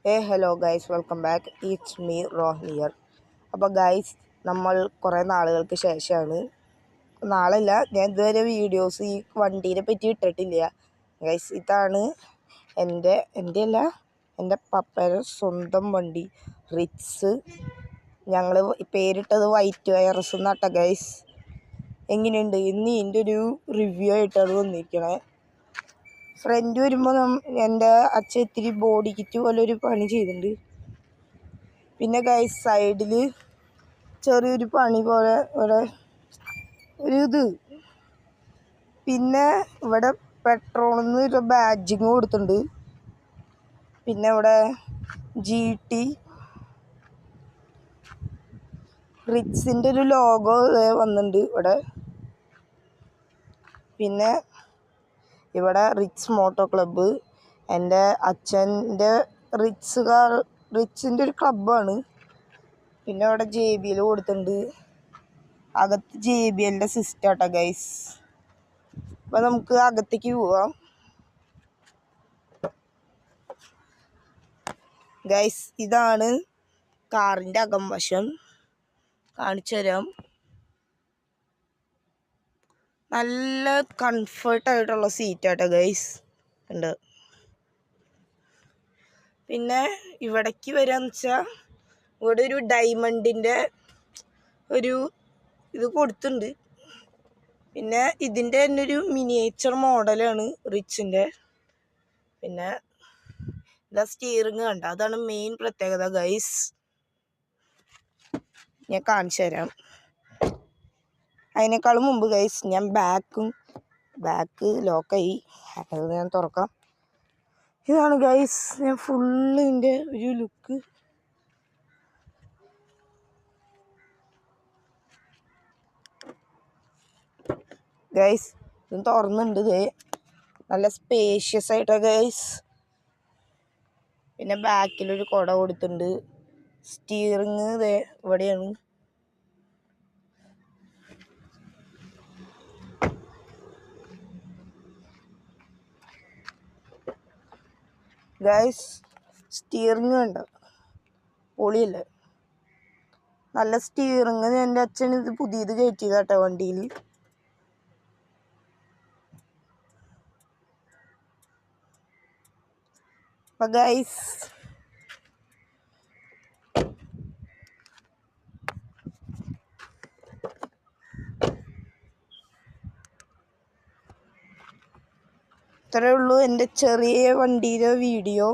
Hello guys, welcome back. It's me റോഹിയർ. അപ്പോൾ guys, നമ്മൾ കുറേ നാളുകൾക്ക് ശേഷമാണ്, നാളല്ല, ഞാൻ ഇതുവരെ വീഡിയോസ് ഈ വണ്ടീനെ പറ്റി ഇട്ടിട്ടില്ല ഗൈസ്. ഇതാണ് എൻ്റെ പപ്പയുടെ സ്വന്തം വണ്ടി, റിറ്റ്സ്. ഞങ്ങൾ പേരിട്ടത് വൈറ്റ് വൈറസ് എന്നാട്ടോ ഗൈസ്. എങ്ങനെയുണ്ട് ഇന്ന് ഇതിൻ്റെ ഒരു റിവ്യൂ ആയിട്ടാണ് വന്നിരിക്കണേ. ഫ്രണ്ട് വരുമ്പോൾ എൻ്റെ അച്ഛൻ ഇത്തിരി ബോഡി കിറ്റ് പോലെ ഒരു പണി ചെയ്തിട്ടുണ്ട്. പിന്നെ ഗൈസ് സൈഡിൽ ചെറിയൊരു പണി പോലെ ഇവിടെ ഒരു പിന്നെ ഇവിടെ പെട്രോളിൽ നിന്ന് ഒരു ബാഡ്ജിങ് കൊടുത്തിട്ടുണ്ട്. പിന്നെ ഇവിടെ GT റിറ്റ്സിൻ്റെ ഒരു ലോഗോ വന്നിട്ടുണ്ട് ഇവിടെ. പിന്നെ ഇവിടെ റിറ്റ്സ് മോട്ടോ ക്ലബ്ബ്, എൻ്റെ അച്ഛൻ്റെ റിറ്റ്സിൻ്റെ ഒരു ക്ലബ്ബാണ്. പിന്നെ ഇവിടെ JBL കൊടുത്തിട്ടുണ്ട്. അകത്ത് JBLൻ്റെ സിസ്റ്റം ആട്ടോ ഗൈസ്. അപ്പം നമുക്ക് അകത്തേക്ക് പോവാം ഗൈസ്. ഇതാണ് കാറിൻ്റെ അകംവശം, കാണിച്ചു തരാം. നല്ല കംഫർട്ടായിട്ടുള്ള സീറ്റാട്ടോ ഗൈസ് ഉണ്ട്. പിന്നെ ഇവിടേക്ക് വരാന്ന് വെച്ചാൽ ഇവിടെ ഒരു ഡയമണ്ടിൻ്റെ ഒരു ഇത് കൊടുത്തിട്ടുണ്ട്. പിന്നെ ഇതിൻ്റെ തന്നെ ഒരു മിനിയേച്ചർ മോഡലാണ് റിച്ചിൻ്റെ. പിന്നെ ഇതാ സ്റ്റിയറിങ് കണ്ട, അതാണ് മെയിൻ പ്രത്യേകത ഗൈസ്. ഞാൻ കാണിച്ചു തരാം. അതിനേക്കാളും മുമ്പ് ഗൈസ്, ഞാൻ ബാക്ക് ലോക്കായി, അത് ഞാൻ തുറക്കാം. ഇതാണ് ഗൈസ് ഞാൻ ഫുള്ളിൻ്റെ ഒരു ലുക്ക്. ഗൈസ് ഇത് തുറന്നുണ്ട്, നല്ല സ്പേഷ്യസ് ആയിട്ടാണ് ഗൈസ്. പിന്നെ ബാക്കിലൊരു കുട കൊടുത്തിട്ടുണ്ട്. സ്റ്റിയറിങ് ഇവിടെയാണ്. ഗൈസ് സ്റ്റിയറിങ് കണ്ട, പൊളിയല്ലേ, നല്ല സ്റ്റിയറിങ്. എൻ്റെ അച്ഛൻ ഇത് പുതിയത് കയറ്റിയതാട്ടോ വണ്ടിയിൽ. അപ്പം ഗൈസ് ഇത്രയേ ഉള്ളൂ എൻ്റെ ചെറിയ വണ്ടിയുടെ വീഡിയോ.